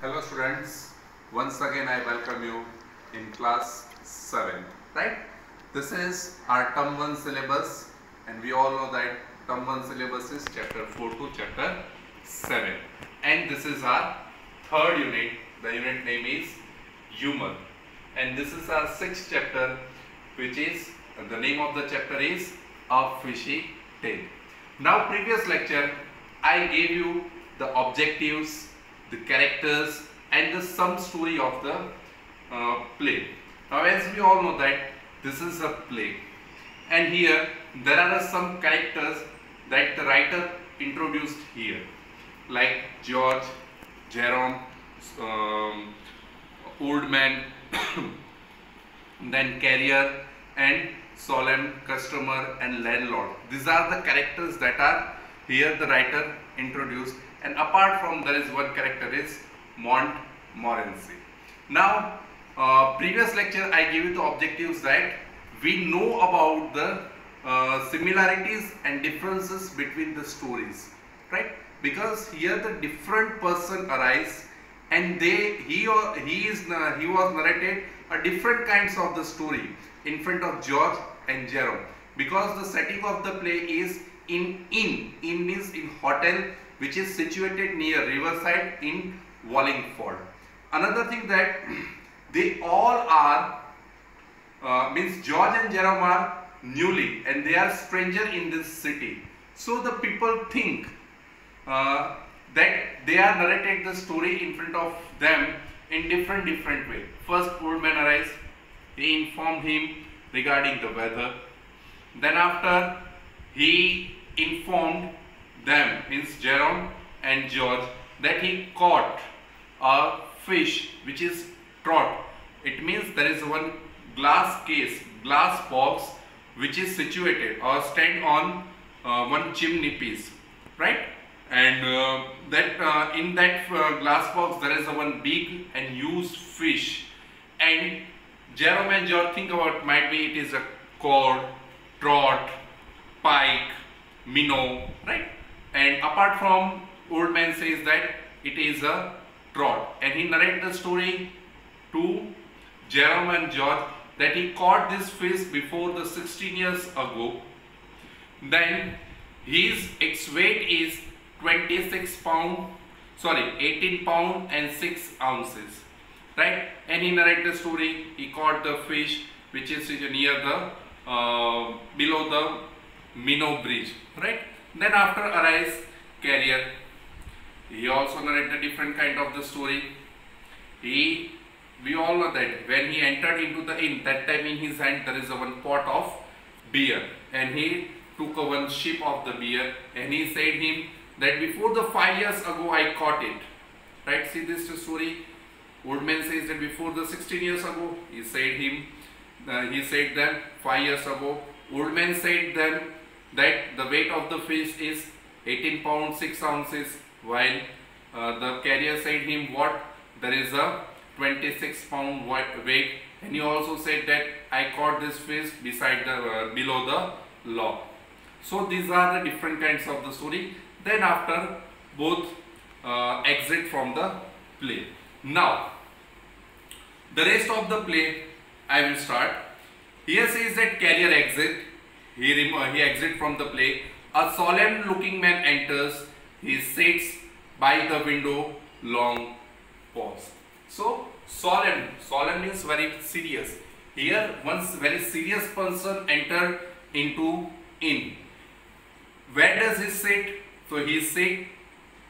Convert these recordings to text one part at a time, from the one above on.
Hello students, once again I welcome you in class 7, right? This is our term 1 syllabus and we all know that term 1 syllabus is chapter 4 to chapter 7 and this is our third unit. The unit name is humor and this is our 6th chapter, which is the name of the chapter is A Fishy Tale. Now previous lecture I gave you the objectives, the characters and the sum story of the play. Now as we all know that this is a play and here there are some characters that the writer introduced here, like George, Jerome, old man, then carrier and solemn, customer and landlord. These are the characters that are here the writer introduced, and apart from there is one character is Montmorency. Now previous lecture I gave you the objectives that we know about the similarities and differences between the stories, right? Because here the different person arise and he was narrated a different kinds of the story in front of George and Jerome, because the setting of the play is in means in hotel which is situated near riverside in Wallingford. Another thing that they all are means George and Jerome are newly and they are stranger in this city, so the people think that they are narrated the story in front of them in different way. First old man arrives, he informed him regarding the weather. Then after he informed them, means Jerome and George, that he caught a fish which is trout. It means there is one glass case, glass box which is situated or stand on one chimney piece, right? And in that glass box there is one big and used fish, and Jerome and George think about might be it is a cod, trout, pike, minnow, right? And apart from old man says that it is a trout, and he narrates the story to Jerome and George that he caught this fish before the 16 years ago. Then its weight is 18 pound and 6 ounces, right? And he narrates the story, he caught the fish which is near the below the Minnow Bridge, right? Then after arrives carrier. He also narrates a different kind of the story. We all know that when he entered into the inn, that time in his hand there is a one pot of beer, and he took a one sip of the beer, and he said him that before the 5 years ago I caught it, right? See this story. Old man says that before the 16 years ago, he said them 5 years ago. Old man said them that the weight of the fish is 18 pounds 6 ounces, while the carrier said him what, there is a 26 pound weight, and he also said that I caught this fish beside the below the log. So these are the different kinds of the story. Then after both exit from the play. Now the rest of the play I will start. Here says that carrier exit. He exit from the play. A solemn looking man enters. He sits by the window. Long pause. So solemn means very serious. Here one very serious person entered into inn. Where does he sit? So he sit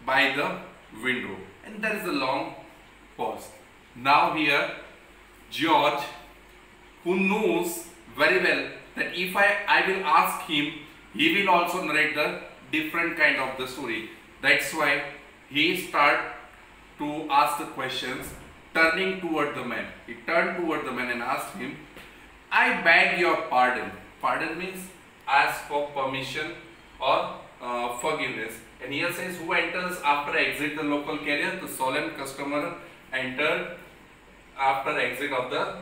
by the window, and there is a long pause. Now here George, who knows very well that if I will ask him, he will also narrate the different kind of the story. That's why he start to ask the questions, turning toward the man. He turned toward the man and asked him, I beg your pardon. Pardon means ask for permission or forgiveness. And here says, who enters after exit the local carrier? The solemn customer entered after exit of the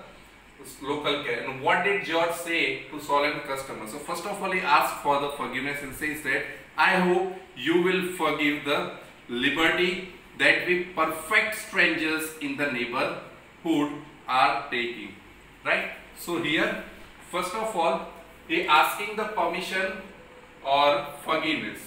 local carrier. And what did George say to solemn customer? So first of all he asked for the forgiveness and says that I hope you will forgive the liberty that we perfect strangers in the neighborhood are taking. Right? So here, first of all, he asking the permission or forgiveness.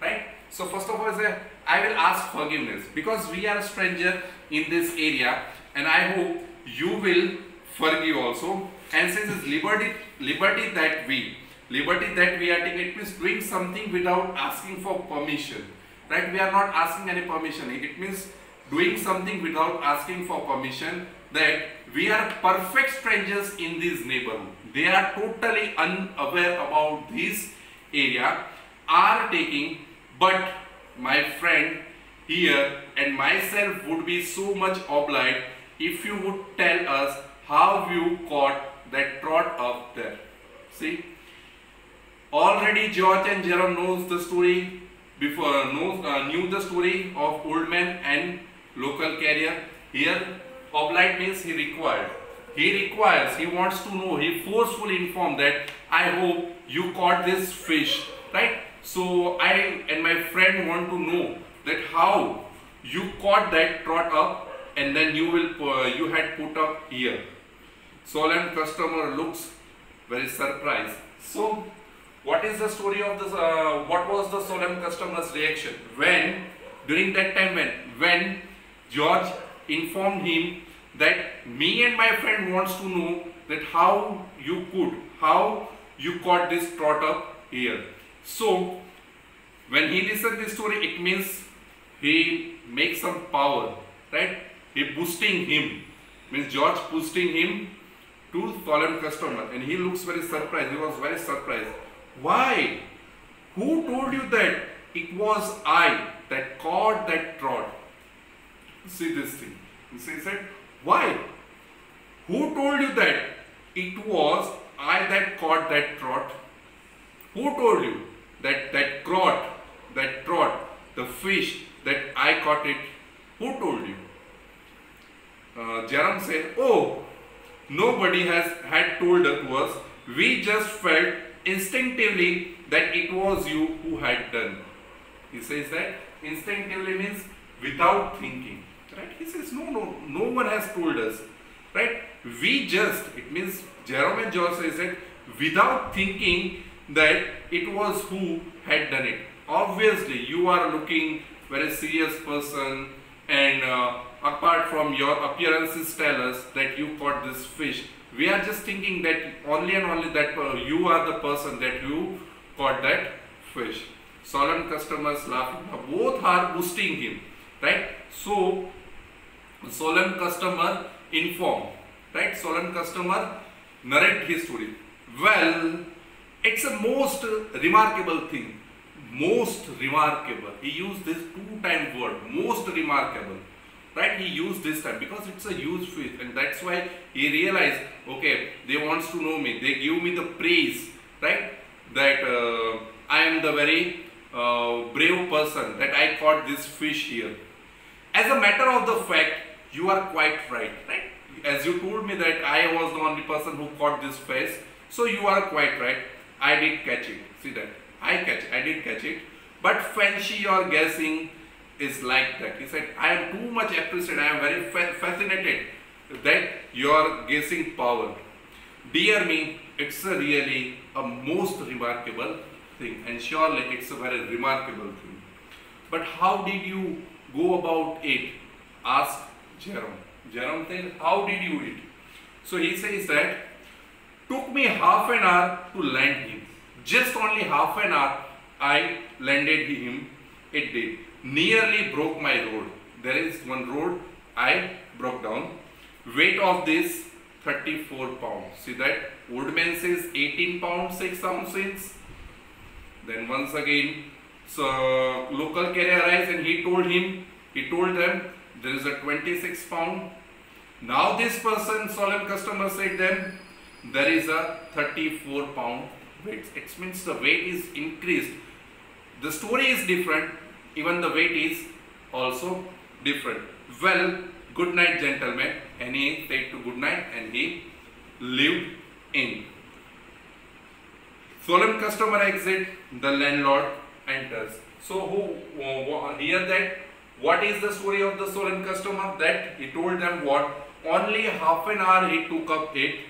Right? So first of all, say, I will ask forgiveness because we are a stranger in this area, and I hope you will forgive also. And since it's liberty that we are taking, it means doing something without asking for permission. Right? We are not asking any permission. It means doing something without asking for permission, that we are perfect strangers in this neighborhood. They are totally unaware about this area, are taking, but my friend here and myself would be so much obliged if you would tell us how you caught that trot up there. See, already George and Jerome knows the story before, knew the story of old man and local carrier. Here, obliged means he required. He wants to know, he forcefully informed that I hope you caught this fish, right? So I and my friend want to know that how you caught that trot up and then you had put up here. Solemn customer looks very surprised. So what is the story of this? What was the solemn customer's reaction when during that time when George informed him that me and my friend wants to know that how you caught this trot up here. So when he listened this story, it means he makes some power, right? He boosting him, means George boosting him to solemn customer, and he looks very surprised. He was very surprised. Why? Who told you that it was I that caught that trot? See this thing. He said, why? Who told you that it was I that caught that trot? Who told you that that trot, the fish, that I caught it? Who told you? Jerome said, oh, nobody had told us. We just felt instinctively that it was you who had done. He says that instinctively means without thinking. Right? He says, no one has told us. Right? It means Jerome and George says that without thinking that it was who had done it. Obviously, you are looking very serious person, and apart from your appearances tell us that you caught this fish. We are just thinking that only and only that you are the person that you caught that fish. Solemn customers laughing. Both are boosting him. Right? So, solemn customer inform. Right? Solemn customer narrate his story. Well, it's a most remarkable thing. Most remarkable. He used this two-time word. Most remarkable. Right? He used this time because it's a huge fish, and that's why he realized, okay, they wants to know me. They give me the praise, right? That I am the very brave person that I caught this fish here. As a matter of the fact, you are quite right? As you told me that I was the only person who caught this fish, so you are quite right. I did catch it. See that? I did catch it. But fancy or guessing is like that. He said, I am too much appreciated. I am very fascinated that your guessing power. Dear me, it's really a most remarkable thing, and surely it's a very remarkable thing. But how did you go about it? Asked Jerome. Jerome said, how did you it? So he says that took me half an hour to land him. Just only half an hour I landed him. It did. Nearly broke my road. There is one road I broke down. Weight of this 34 pounds. See that? Old man says 18 pounds 6 ounces. Then once again, so local carrier arrives and he told them there is a 26 pound. Now this person, solemn customer, said them there is a 34 pound weight. It means the weight is increased. The story is different. Even the weight is also different. Well, good night, gentlemen. And he said to good night and he lived in. Solemn customer exit. The landlord enters. So here that what is the story of the solemn customer? That he told them what? Only half an hour he took up it.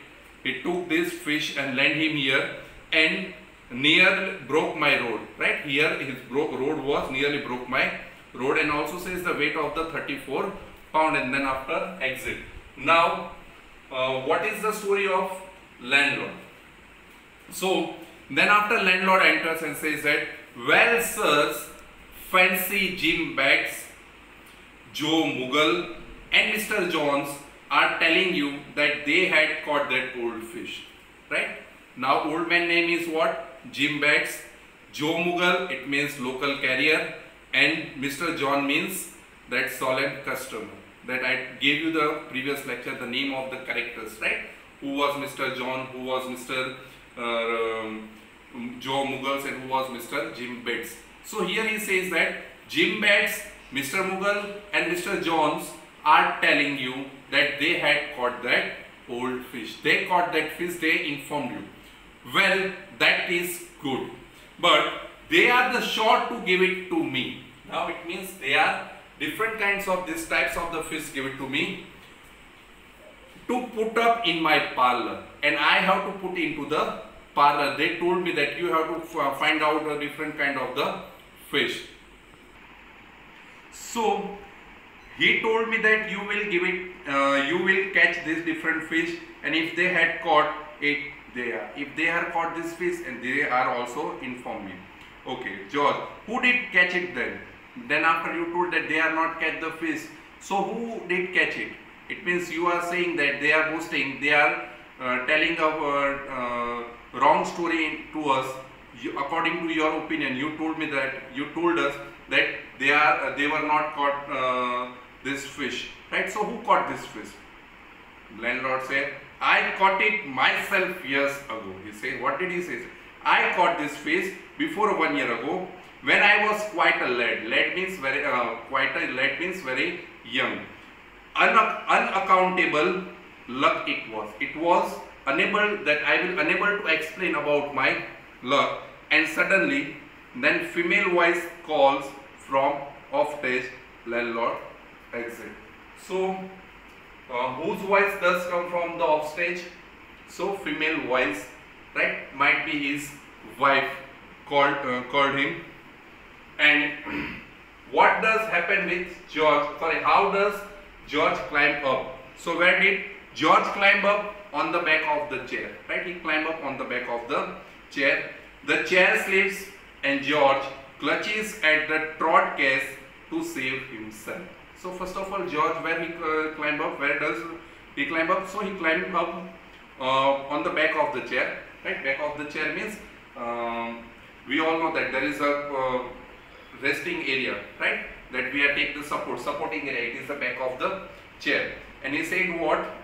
He took this fish and landed him here and nearly broke my road. Right here his road was nearly broke my road, and also says the weight of the 34 pound, and then after exit. Now what is the story of landlord? So then after landlord enters and says that, well sirs, fancy Jim Bags, Joe Mughal and Mr. Jones are telling you that they had caught that old fish. Right? Now old man name is what? Jim Bags. Joe Mughal, it means local carrier, and Mr. John means that solemn customer. That I gave you the previous lecture, the name of the characters, right? Who was Mr. John, who was Mr. Joe Mughals, and who was Mr. Jim Bags. So here he says that Jim Bags, Mr. Mughal and Mr. Jones are telling you that they had caught that old fish. They caught that fish, they informed you. Well, that is good. But they are the sure to give it to me. Now it means they are different kinds of these types of the fish give it to me to put up in my parlor, and I have to put into the parlor. They told me that you have to find out a different kind of the fish. So he told me that you will give it, you will catch this different fish, and if they had caught it, they are. If they have caught this fish, and they are also informed me. Okay, George, who did catch it then? Then after you told that they are not catch the fish, so who did catch it? It means you are saying that they are boasting, they are telling a wrong story to us. According to your opinion, you told me that, you told us that they were not caught this fish, right? So who caught this fish? Landlord said, I caught it myself years ago. He said, what did he say? I caught this fish before 1 year ago when I was quite a lad. Lad means very lad means very young. Unaccountable luck it was. It was unable that I will unable to explain about my luck. And suddenly, then female voice calls from off stage. Landlord exit. So whose voice does come from the off stage? So female voice, right? Might be his wife called him. And what does happen with George? Sorry, how does George climb up? So where did George climb up? On the back of the chair, right? He climbed up on the back of the chair. The chair slips and George clutches at the trot case to save himself. So first of all, George, where he climbed up? Where does he climb up? So he climbed up on the back of the chair, right? Back of the chair means we all know that there is a resting area, right? That we are taking the supporting area. It is the back of the chair. And he said what?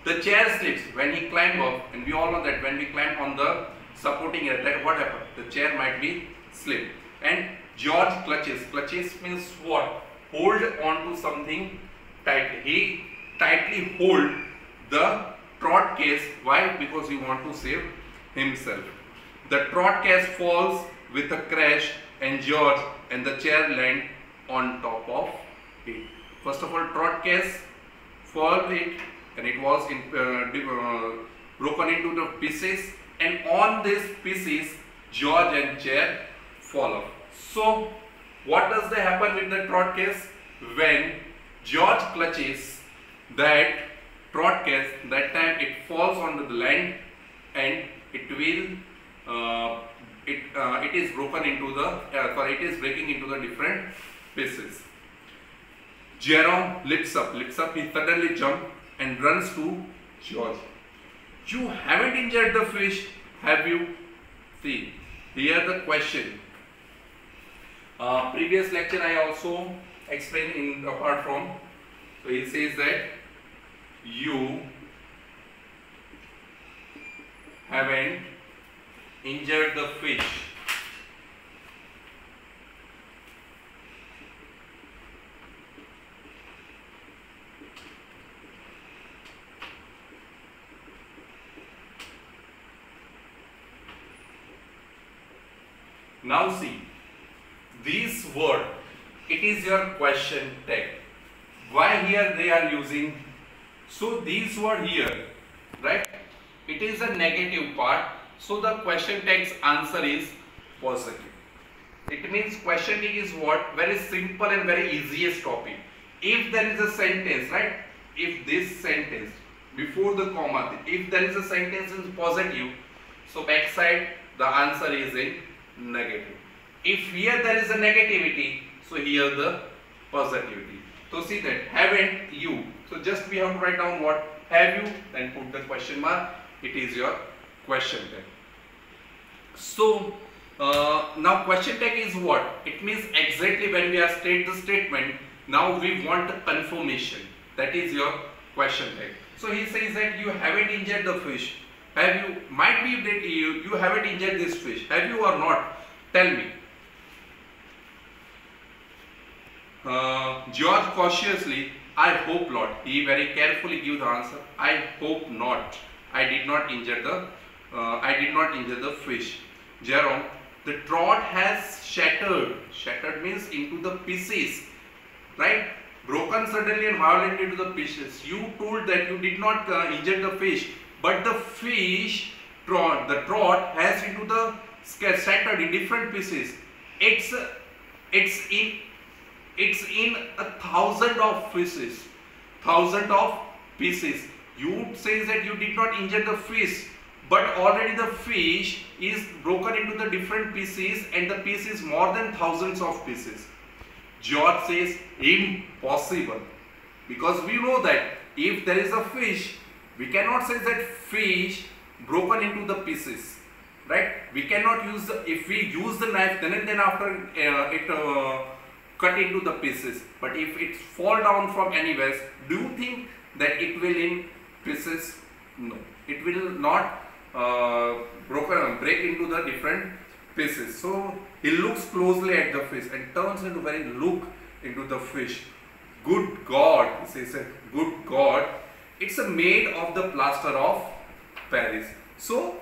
The chair slips when he climbed up, and we all know that when we climb on the supporting area, that what happened? The chair might be slipped. And George clutches. Clutches means what? Hold on to something tightly. He tightly hold the trot case. Why? Because he want to save himself. The trot case falls with a crash, and George and the chair land on top of it. First of all, trot case fall it, and it was broken into the pieces, and on these pieces George and chair fall off. So what does that happen with the trot case? When George clutches that trot case, that time it falls onto the land, and it will it is broken into the it is breaking into the different pieces. Jerome lifts up, he suddenly jumps and runs to George. You haven't injured the fish, have you? See, here the question. Previous lecture I also explained in apart from. So he says that you haven't injured the fish. Now see, this word, it is your question tag. Why here they are using? So this word here, right? It is a negative part. So the question tag's answer is positive. It means question tag is what? Very simple and very easiest topic. If there is a sentence, right? If this sentence before the comma, if there is a sentence in positive, so backside the answer is in negative. If here there is a negativity, so here the positivity. So see that, haven't you? So just we have to write down what? Have you? Then put the question mark. It is your question tag. So now question tag is what? It means exactly when we are state the statement, now we want a confirmation. That is your question tag. So he says that you haven't injured the fish. Have you? Might be that you haven't injured this fish. Have you or not? Tell me. George cautiously, I hope not. He very carefully gives the answer. I hope not. I did not injure the fish. Jerome, the trout has shattered. Shattered means into the pieces, right? Broken suddenly and violently into the pieces. You told that you did not injure the fish, but the fish, the trout has into the shattered in different pieces. It's in 1,000 of pieces. 1,000 of pieces. You say that you did not injure the fish, but already the fish is broken into the different pieces and the piece is more than thousands of pieces. George says impossible, because we know that if there is a fish, we cannot say that fish broken into the pieces, right? We cannot use if we use the knife then and then after it cut into the pieces, but if it fall down from anywhere, do you think that it will in pieces? No, it will not break into the different pieces. So he looks closely at the fish and turns into very look into the fish. Good God, he says, good God, it's made of the plaster of Paris. So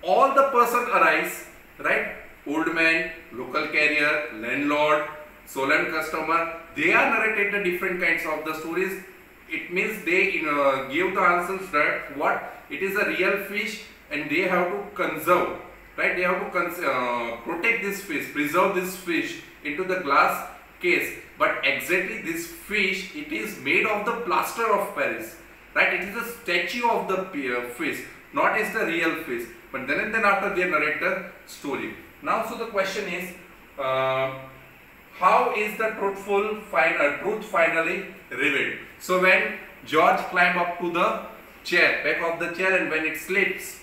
all the person arise, right? Old man, local carrier, landlord, solemn customer, they are narrated the different kinds of the stories. It means they give the answers that what? It is a real fish and they have to conserve, right? They have to protect this fish, preserve this fish into the glass case. But exactly this fish, it is made of the plaster of Paris, right? It is a statue of the fish, not as the real fish. But then and then after they narrate the story. Now, so the question is, how is the truth finally revealed? So when George climbed up to the chair, back of the chair, and when it slips,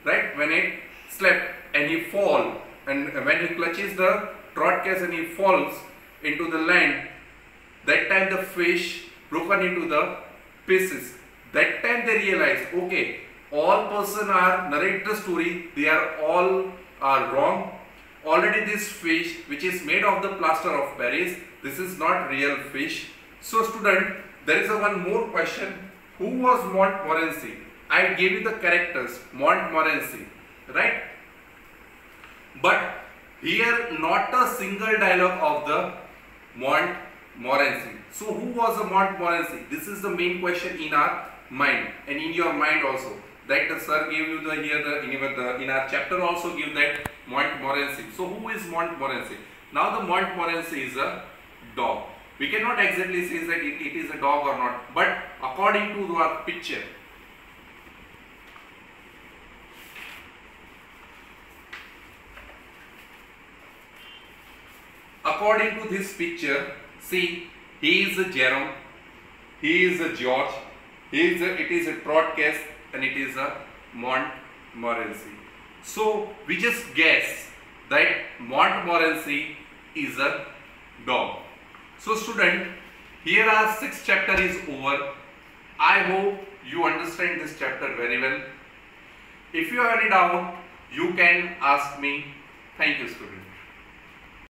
right? When it slept and he fall, and when he clutches the trout case and he falls into the land, that time the fish broken into the pieces. That time they realized, okay, all person are narrate the story, they are all are wrong. Already this fish which is made of the plaster of Paris, this is not real fish. So student, there is one more question. Who was Montmorency? I gave you the characters, Montmorency, right? But here not a single dialogue of the Montmorency. So who was a Montmorency? This is the main question in our mind and in your mind also. That the sir gave you the here in our chapter also give that Montmorency. So who is Montmorency? Now the Montmorency is a dog. We cannot exactly say that it is a dog or not, but according to our picture, according to this picture, see, he is a Jerome, he is a George, it is a broadcast, and it is a Montmorency. So we just guess that Montmorency is a dog. So student, here our 6th chapter is over. I hope you understand this chapter very well. If you have any doubt, you can ask me. Thank you, student.